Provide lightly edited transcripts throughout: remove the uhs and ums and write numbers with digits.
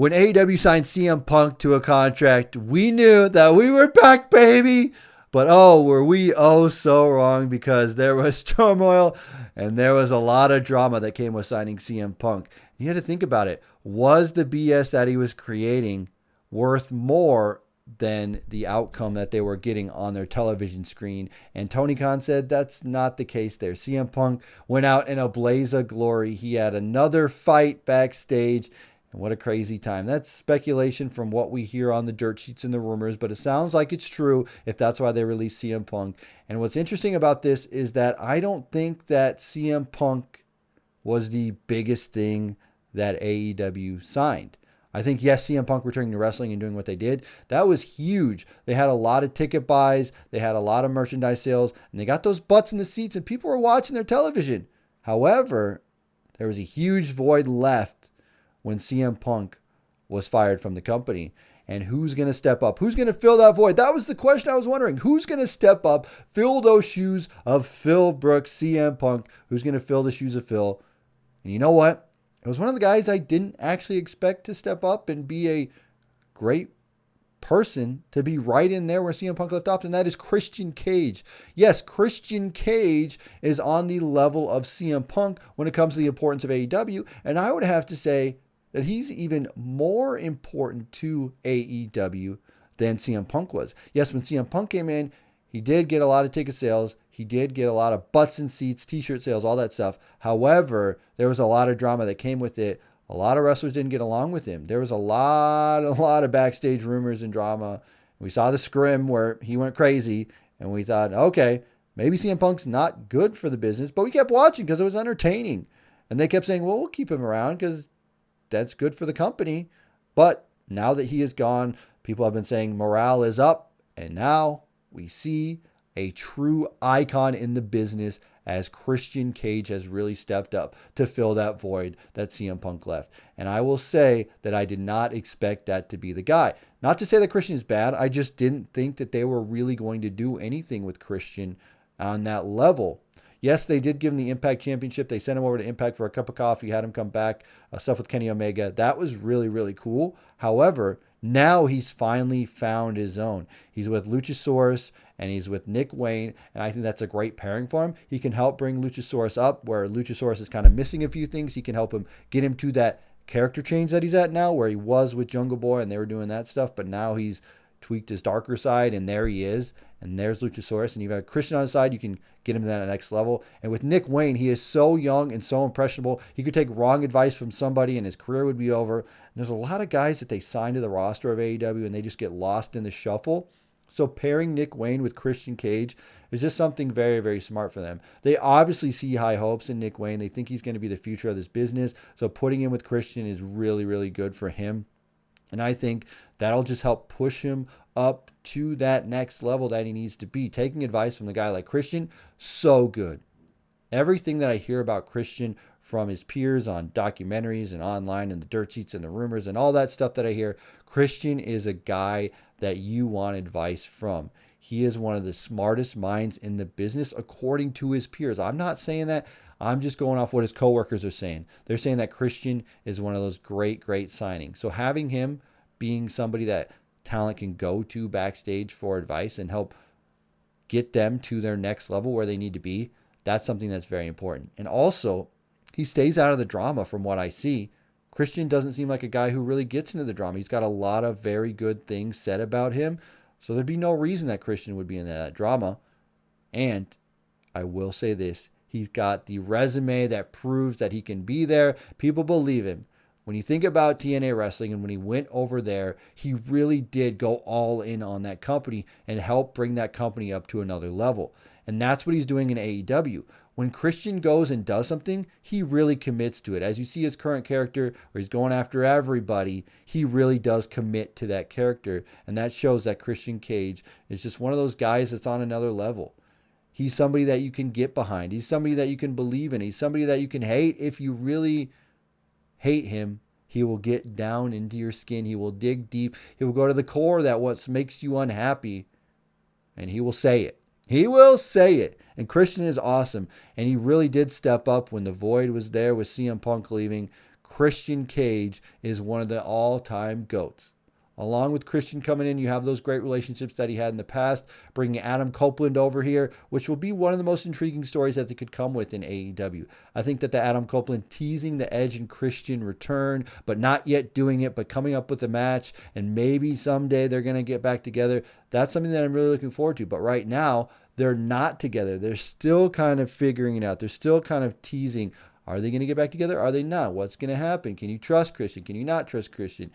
When AEW signed CM Punk to a contract, we knew that we were back, baby. But oh, were we so wrong, because there was turmoil and there was a lot of drama that came with signing CM Punk. You had to think about it. Was the BS that he was creating worth more than the outcome that they were getting on their television screen? And Tony Khan said that's not the case there. CM Punk went out in a blaze of glory. He had another fight backstage. And what a crazy time. That's speculation from what we hear on the dirt sheets and the rumors, but it sounds like it's true if that's why they released CM Punk. And what's interesting about this is that I don't think that CM Punk was the biggest thing that AEW signed. I think, yes, CM Punk returning to wrestling and doing what they did, that was huge. They had a lot of ticket buys, they had a lot of merchandise sales, and they got those butts in the seats and people were watching their television. However, there was a huge void left when CM Punk was fired from the company. And who's going to step up? Who's going to fill that void? That was the question I was wondering. Who's going to step up, fill those shoes of Phil Brooks, CM Punk? Who's going to fill the shoes of Phil? And you know what? It was one of the guys I didn't actually expect to step up and be a great person, to be right in there where CM Punk left off, and that is Christian Cage. Yes, Christian Cage is on the level of CM Punk when it comes to the importance of AEW, and I would have to say that he's even more important to AEW than CM Punk was. Yes, when CM Punk came in, he did get a lot of ticket sales. He did get a lot of butts and seats, t-shirt sales, all that stuff. However, there was a lot of drama that came with it. A lot of wrestlers didn't get along with him. There was a lot of backstage rumors and drama. We saw the scrim where he went crazy, and we thought, okay, maybe CM Punk's not good for the business, but we kept watching because it was entertaining. And they kept saying, well, we'll keep him around because that's good for the company. But now that he is gone, people have been saying morale is up, and now we see a true icon in the business as Christian Cage has really stepped up to fill that void that CM Punk left. And I will say that I did not expect that to be the guy. Not to say that Christian is bad. I just didn't think that they were really going to do anything with Christian on that level. Yes, they did give him the Impact Championship. They sent him over to Impact for a cup of coffee, had him come back, stuff with Kenny Omega. That was really, really cool. However, now he's finally found his own. He's with Luchasaurus and he's with Nick Wayne, and I think that's a great pairing for him. He can help bring Luchasaurus up where Luchasaurus is kind of missing a few things. He can help him get him to that character change that he's at now, where he was with Jungle Boy and they were doing that stuff, but now he's tweaked his darker side, and there he is. And there's Luchasaurus, and you've got Christian on the side. You can get him to that next level. And with Nick Wayne, he is so young and so impressionable. He could take wrong advice from somebody, and his career would be over. And there's a lot of guys that they sign to the roster of AEW, and they just get lost in the shuffle. So pairing Nick Wayne with Christian Cage is just something very, very smart for them. They obviously see high hopes in Nick Wayne. They think he's going to be the future of this business. So putting him with Christian is really, really good for him. And I think that'll just help push him up to that next level that he needs to be. Taking advice from a guy like Christian, so good. Everything that I hear about Christian from his peers on documentaries and online and the dirt sheets and the rumors and all that stuff that I hear, Christian is a guy that you want advice from. He is one of the smartest minds in the business according to his peers. I'm not saying that. I'm just going off what his coworkers are saying. They're saying that Christian is one of those great, great signings. So having him being somebody that talent can go to backstage for advice and help get them to their next level where they need to be, that's something that's very important. And also, he stays out of the drama from what I see. Christian doesn't seem like a guy who really gets into the drama. He's got a lot of very good things said about him. So there'd be no reason that Christian would be in that drama. And I will say this. He's got the resume that proves that he can be there. People believe him. When you think about TNA Wrestling and when he went over there, he really did go all in on that company and help bring that company up to another level. And that's what he's doing in AEW. When Christian goes and does something, he really commits to it. As you see his current character where he's going after everybody, he really does commit to that character. And that shows that Christian Cage is just one of those guys that's on another level. He's somebody that you can get behind. He's somebody that you can believe in. He's somebody that you can hate. If you really hate him, he will get down into your skin. He will dig deep. He will go to the core that what makes you unhappy, and he will say it. He will say it. And Christian is awesome. And he really did step up when the void was there with CM Punk leaving. Christian Cage is one of the all-time GOATs. Along with Christian coming in, you have those great relationships that he had in the past, bringing Adam Copeland over here, which will be one of the most intriguing stories that they could come with in AEW. I think that the Adam Copeland teasing the Edge and Christian return, but not yet doing it, but coming up with a match, and maybe someday they're going to get back together. That's something that I'm really looking forward to. But right now, they're not together. They're still kind of figuring it out. They're still kind of teasing. Are they going to get back together? Are they not? What's going to happen? Can you trust Christian? Can you not trust Christian?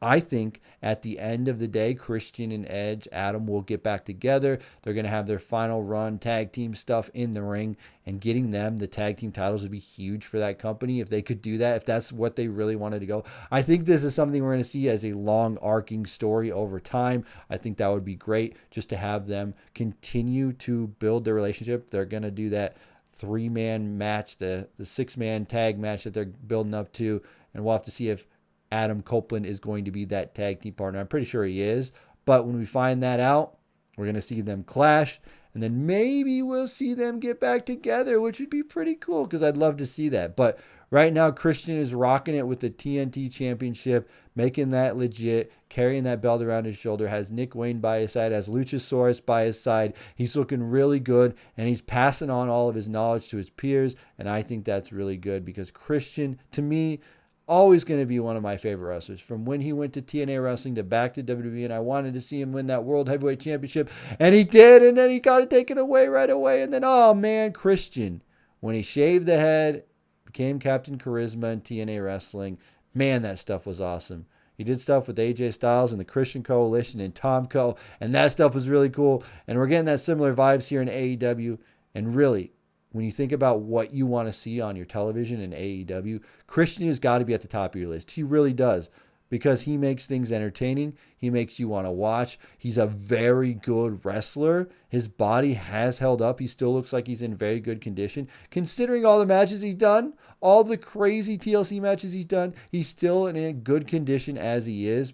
I think at the end of the day, Christian and Edge, Adam will get back together. They're going to have their final run tag team stuff in the ring, and getting them the tag team titles would be huge for that company if they could do that, if that's what they really wanted to go. I think this is something we're going to see as a long arcing story over time. I think that would be great just to have them continue to build their relationship. They're going to do that 3-man match, the 6-man tag match that they're building up to, and we'll have to see if Adam Copeland is going to be that tag team partner. I'm pretty sure he is. But when we find that out, we're going to see them clash. And then maybe we'll see them get back together, which would be pretty cool because I'd love to see that. But right now, Christian is rocking it with the TNT Championship, making that legit, carrying that belt around his shoulder, has Nick Wayne by his side, has Luchasaurus by his side. He's looking really good, and he's passing on all of his knowledge to his peers. And I think that's really good because Christian, to me, always going to be one of my favorite wrestlers. From when he went to TNA Wrestling to back to WWE, and I wanted to see him win that World Heavyweight Championship, and he did, and then he got it taken away right away. And then, oh man, Christian, when he shaved the head, became Captain Charisma in TNA Wrestling, man, that stuff was awesome. He did stuff with AJ Styles and the Christian Coalition and Tomko, and that stuff was really cool. And we're getting that similar vibes here in AEW, and really, when you think about what you want to see on your television in AEW, Christian has got to be at the top of your list. He really does, because he makes things entertaining. He makes you want to watch. He's a very good wrestler. His body has held up. He still looks like he's in very good condition. Considering all the matches he's done, all the crazy TLC matches he's done, he's still in a good condition as he is.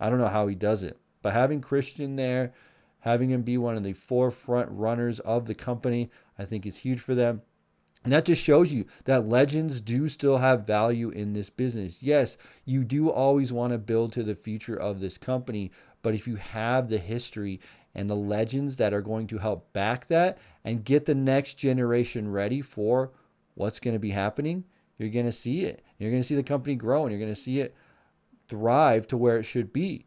I don't know how he does it. But having Christian there, having him be one of the forefront runners of the company, I think is huge for them. And that just shows you that legends do still have value in this business. Yes, you do always want to build to the future of this company, but if you have the history and the legends that are going to help back that and get the next generation ready for what's going to be happening, you're going to see it. You're going to see the company grow, and you're going to see it thrive to where it should be.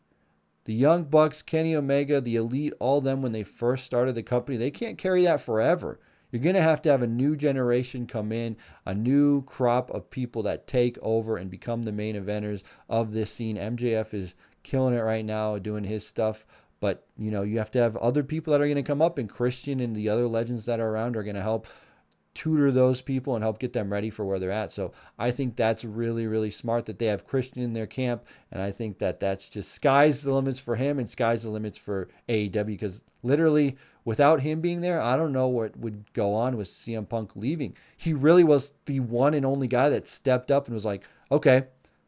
The Young Bucks, Kenny Omega, the Elite, all them when they first started the company, they can't carry that forever. You're going to have a new generation come in, a new crop of people that take over and become the main eventers of this scene. MJF is killing it right now, doing his stuff. But, you know, you have to have other people that are going to come up, and Christian and the other legends that are around are going to help tutor those people and help get them ready for where they're at. So I think that's really, really smart that they have Christian in their camp. And I think that that's just sky's the limits for him and sky's the limits for AEW, because literally without him being there, I don't know what would go on with CM Punk leaving. He really was the one and only guy that stepped up and was like, okay,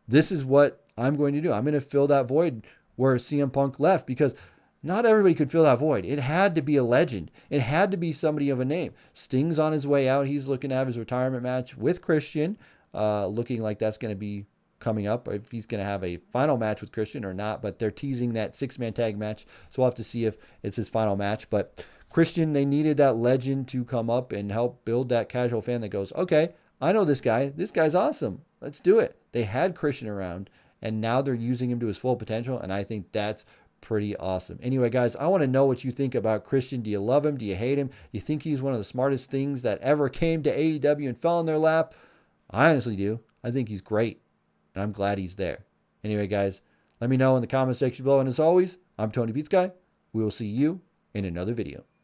this is what I'm going to do. I'm going to fill that void where CM Punk left, because not everybody could fill that void. It had to be a legend. It had to be somebody of a name. Sting's on his way out. He's looking to have his retirement match with Christian, looking like that's going to be coming up, if he's going to have a final match with Christian or not. But they're teasing that 6-man tag match, so we'll have to see if it's his final match. But Christian, they needed that legend to come up and help build that casual fan that goes, okay, I know this guy. This guy's awesome. Let's do it. They had Christian around, and now they're using him to his full potential, and I think that's pretty awesome. Anyway, guys, I want to know what you think about Christian. Do you love him? Do you hate him? You think he's one of the smartest things that ever came to AEW and fell in their lap? I honestly do. I think he's great, and I'm glad he's there. Anyway, guys, let me know in the comment section below. And as always, I'm TonyPizzaGuy. We will see you in another video.